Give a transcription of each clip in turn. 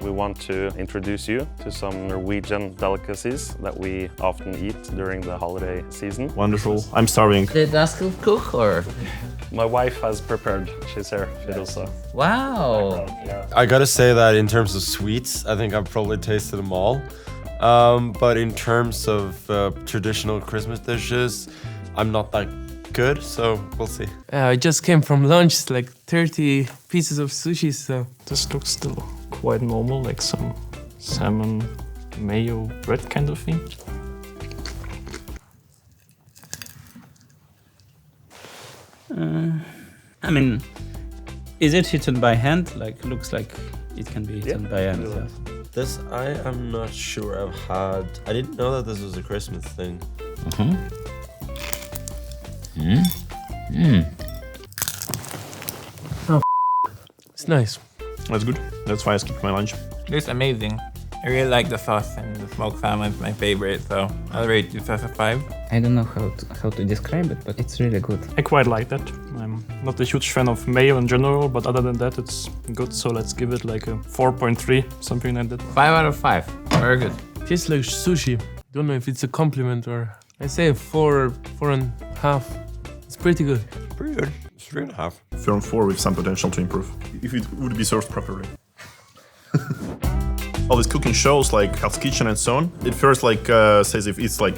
We want to introduce you to some Norwegian delicacies that we often eat during the holiday season. Wonderful. I'm starving. Did Askill cook or? My wife has prepared. She's here, Fidelsa. Wow. I gotta say that in terms of sweets, I think I've probably tasted them all. But in terms of traditional Christmas dishes, I'm not that good, so we'll see. I just came from lunch, it's like 30 pieces of sushi, so... This looks still quite normal, like some salmon, mayo, bread kind of thing. I mean, is it eaten by hand? Like, looks like it can be eaten by hand. Yeah. This I am not sure I've had. I didn't know that this was a Christmas thing. Oh, it's nice. That's good. That's why I skipped my lunch. It's amazing. I really like the sauce, and the smoked salmon is my favorite, so I'll rate it as a 5. I don't know how to describe it, but it's really good. I quite like that. I'm not a huge fan of mayo in general, but other than that, it's good. So let's give it like a 4.3, something like that. 5 out of 5. Very good. Tastes like sushi. Don't know if it's a compliment or... I say 4.5. It's pretty good. Pretty good. It's 3.5. Firm 4 with some potential to improve, if it would be served properly. All these cooking shows like Hell's Kitchen and so on, it first like says if it's like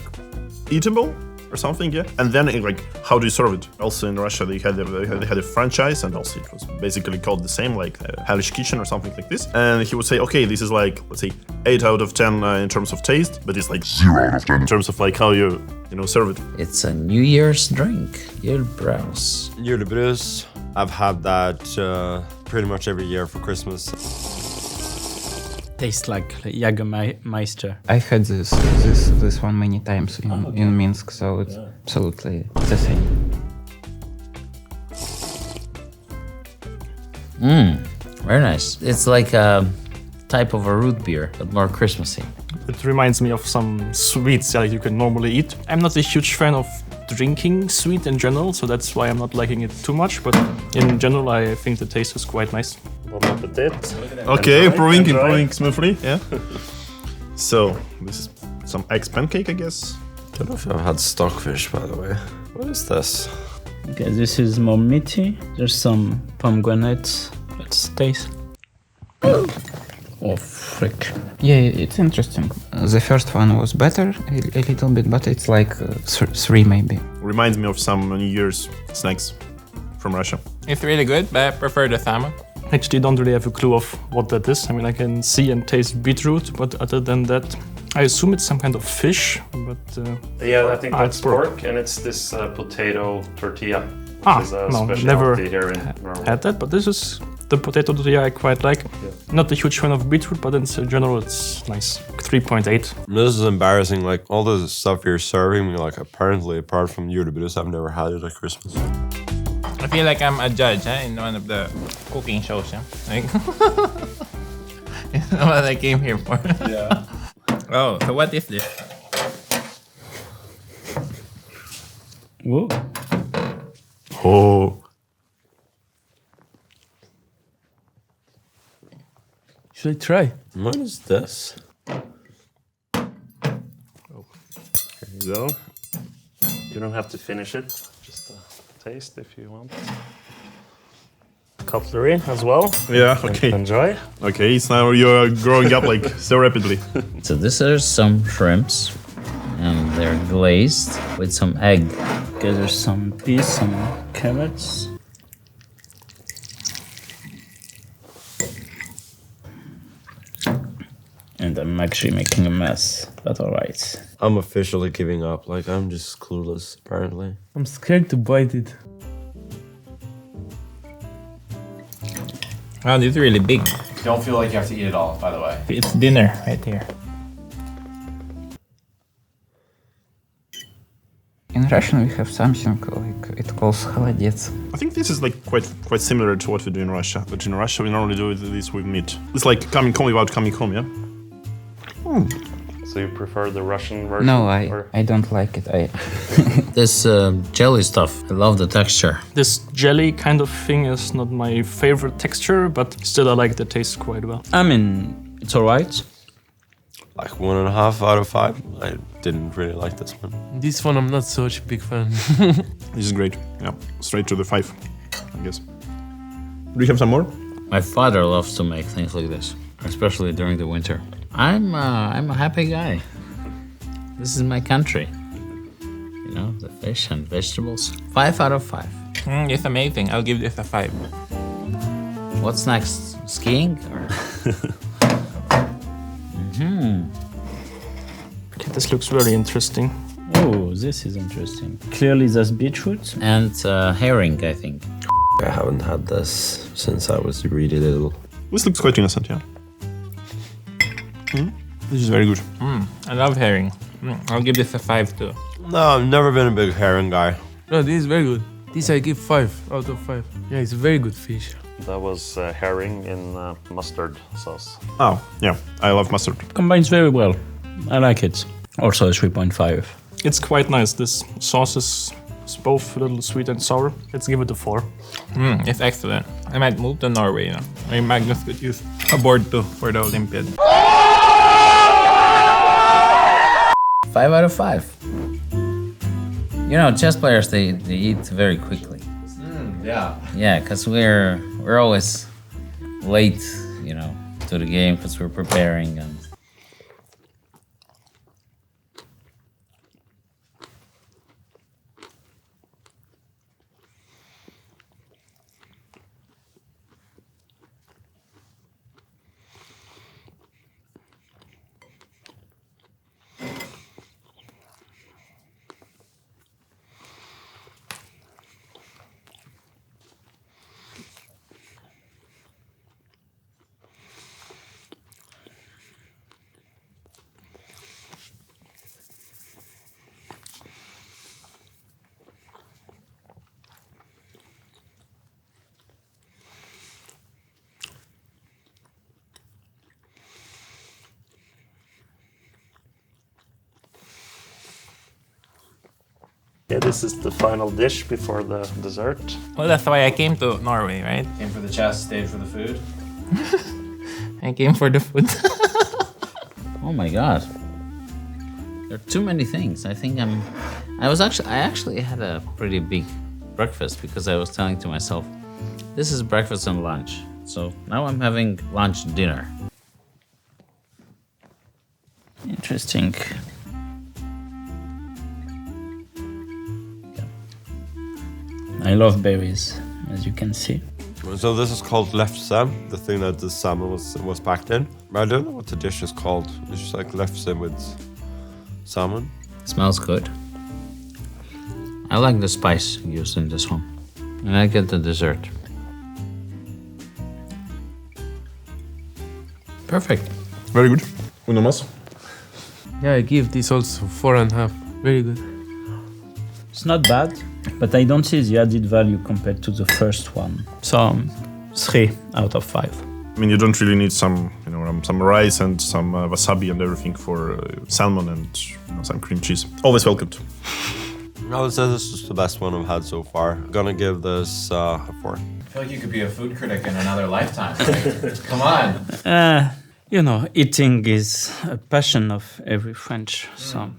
eatable or something, yeah, and then it, like how do you serve it? Also in Russia they had a franchise, and also it was basically called the same, like Hell's Kitchen or something like this. And he would say, okay, this is like, let's say 8 out of 10 in terms of taste, but it's like 0 out of 10 in terms of like how you serve it. It's a New Year's drink, Julebrus. Julebrus. I've had that pretty much every year for Christmas. Tastes like Jägermeister. I had this one many times in Minsk, so it's absolutely the same. Very nice. It's like a type of a root beer, but more Christmassy. It reminds me of some sweets that you can normally eat. I'm not a huge fan of drinking sweet in general, so that's why I'm not liking it too much, but in general I think the taste is quite nice. Bon appetit. Okay, improving smoothly, yeah. So, this is some eggs pancake, I guess. I don't know if I've had stockfish, by the way. What is this? Okay, this is more meaty. There's some pomegranates. Let's taste. Oh, frick. Yeah, it's interesting. The first one was better a little bit, but it's like 3 maybe. Reminds me of some New Year's snacks from Russia. It's really good, but I prefer the salmon. Actually, don't really have a clue of what that is. I mean, I can see and taste beetroot, but other than that, I assume it's some kind of fish, but... yeah, I think that's pork, and it's this potato tortilla, which is a no, specialty never here in Norway. had that, but this is the potato tortilla I quite like. Yeah. Not a huge fan of beetroot, but in general it's nice. 3.8. This is embarrassing, like all the stuff you're serving me, like apparently apart from Julebrus, I've never had it at Christmas. I feel like I'm a judge in one of the cooking shows. Like, it's not what I came here for. Yeah. Oh, so what is this? Whoa. Oh. Should I try? What is this? Here you go. You don't have to finish it, just taste if you want. Cutlery as well. Yeah, okay. Enjoy. Okay, it's now you're growing up like so rapidly. So these are some shrimps, and they're glazed with some egg. Okay, there's some peas, some carrots. And I'm actually making a mess, but alright. I'm officially giving up, like I'm just clueless, apparently. I'm scared to bite it. Wow, this is really big. Don't feel like you have to eat it all, by the way. It's dinner right here. In Russian we have something like it calls холодец. I think this is like quite similar to what we do in Russia, but in Russia we normally do this with meat. It's like coming home without coming home, yeah? So you prefer the Russian version? No, I don't like it. This jelly stuff, I love the texture. This jelly kind of thing is not my favorite texture, but still I like the taste quite well. I mean, It's alright. Like 1.5 out of 5. I didn't really like this one. This one I'm not such a big fan. This is great. Yeah, straight to the 5, I guess. Do you have some more? My father loves to make things like this, especially during the winter. I'm a happy guy. This is my country. You know, the fish and vegetables. 5 out of 5. It's amazing. I'll give this a 5. What's next? Skiing? Or? Okay, this looks very interesting. Oh, this is interesting. Clearly there's beetroot and herring, I think. I haven't had this since I was really little. This looks quite innocent, yeah. This is very good. I love herring. I'll give this a 5 too. No, I've never been a big herring guy. No, this is very good. This I give 5 out of 5. Yeah, it's a very good fish. That was herring in mustard sauce. Oh, yeah, I love mustard. Combines very well. I like it. Also a 3.5. It's quite nice. This sauce is both a little sweet and sour. Let's give it a 4. It's excellent. I might move to Norway, you know. Maybe Magnus could use a board too for the Olympiad. 5 out of 5. You know, chess players, they eat very quickly. Yeah. Yeah, because we're always late, you know, to the game because we're preparing and... Yeah, this is the final dish before the dessert. Well, that's why I came to Norway, right? Came for the chess, stayed for the food. I came for the food. Oh my god. There are too many things. I think I actually had a pretty big breakfast because I was telling to myself, this is breakfast and lunch. So now I'm having lunch dinner. Interesting. I love berries, as you can see. So this is called lefse, the thing that the salmon was packed in. I don't know what the dish is called. It's just like lefse with salmon. Smells good. I like the spice used in this one. And I get the dessert. Perfect. Very good. Uno más. Yeah, I give this also 4.5. Very good. It's not bad, but I don't see the added value compared to the first one. So, 3 out of 5. I mean, you don't really need some, some rice and some wasabi and everything for salmon and some cream cheese. Always welcomed. I would say this is the best one I've had so far. I'm gonna give this a 4. I feel like you could be a food critic in another lifetime. Like, come on. You know, eating is a passion of every French, so...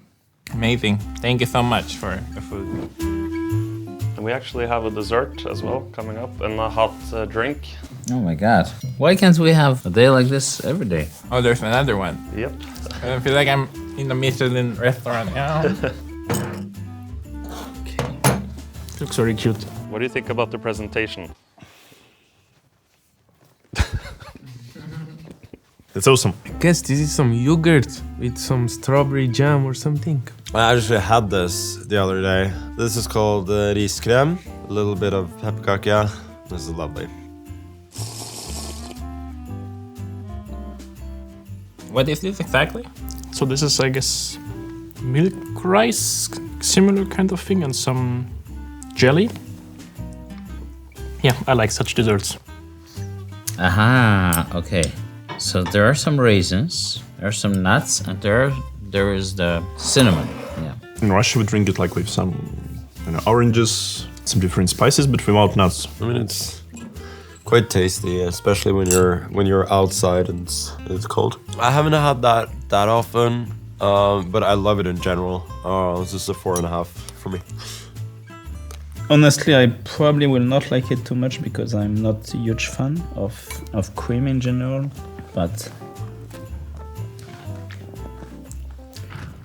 Amazing. Thank you so much for the food. And we actually have a dessert as well coming up and a hot drink. Oh my god. Why can't we have a day like this every day? Oh, there's another one. Yep. I feel like I'm in a Michelin restaurant. Looks very cute. What do you think about the presentation? It's awesome. I guess this is some yogurt with some strawberry jam or something. I actually had this the other day. This is called riskrem. A little bit of pepperkaka. This is lovely. What is this exactly? So this is, I guess, milk rice, similar kind of thing, and some jelly. Yeah, I like such desserts. Aha, okay. So there are some raisins, there are some nuts, and there is the cinnamon. Yeah. In Russia, we drink it like with some oranges, some different spices, but without nuts. I mean, it's Quite tasty, especially when you're outside and it's cold. I haven't had that often, but I love it in general. This is a 4.5 for me. Honestly, I probably will not like it too much because I'm not a huge fan of cream in general, but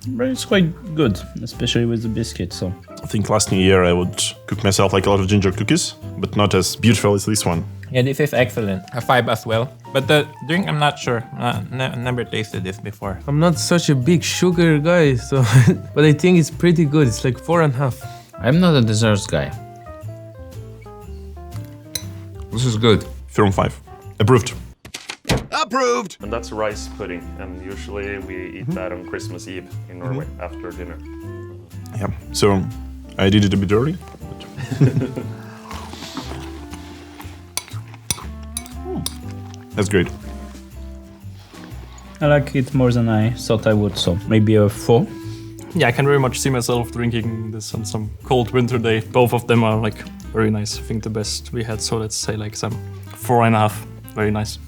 it's quite good, especially with the biscuit. So I think last New Year I would cook myself like a lot of ginger cookies, but not as beautiful as this one. Yeah, this is excellent. A 5 as well. But the drink, I'm not sure. Never tasted this before. I'm not such a big sugar guy, so but I think it's pretty good. It's like 4.5. I'm not a desserts guy. This is good. 4.5. Approved. Approved! And that's rice pudding, and usually we eat that on Christmas Eve in Norway after dinner. Yeah, so I did it a bit early. That's great. I like it more than I thought I would, so maybe a 4. Yeah, I can very much see myself drinking this on some cold winter day. Both of them are like very nice. I think the best we had, so let's say like some 4.5. Very nice.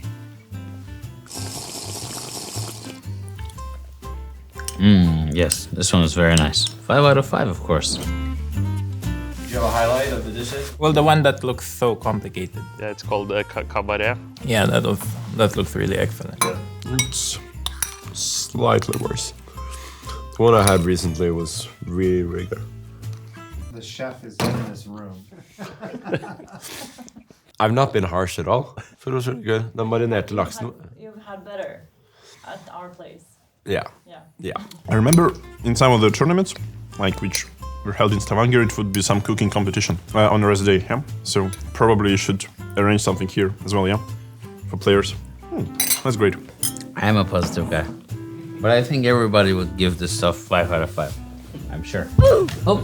Yes, this one is very nice. 5 out of 5, of course. Do you have a highlight of the dishes? Well, the one that looks so complicated. Yeah, it's called kabaret. Yeah, that looks really excellent. It's slightly worse. The one I had recently was really, really good. The chef is in this room. I've not been harsh at all. So it was really good. The marinerte laksen. You've had better at our place. Yeah. Yeah. Yeah. I remember in some of the tournaments, like which were held in Stavanger, it would be some cooking competition on a rest day, yeah? So probably you should arrange something here as well, yeah? For players. That's great. I am a positive guy. But I think everybody would give this stuff 5 out of 5. I'm sure. Oh!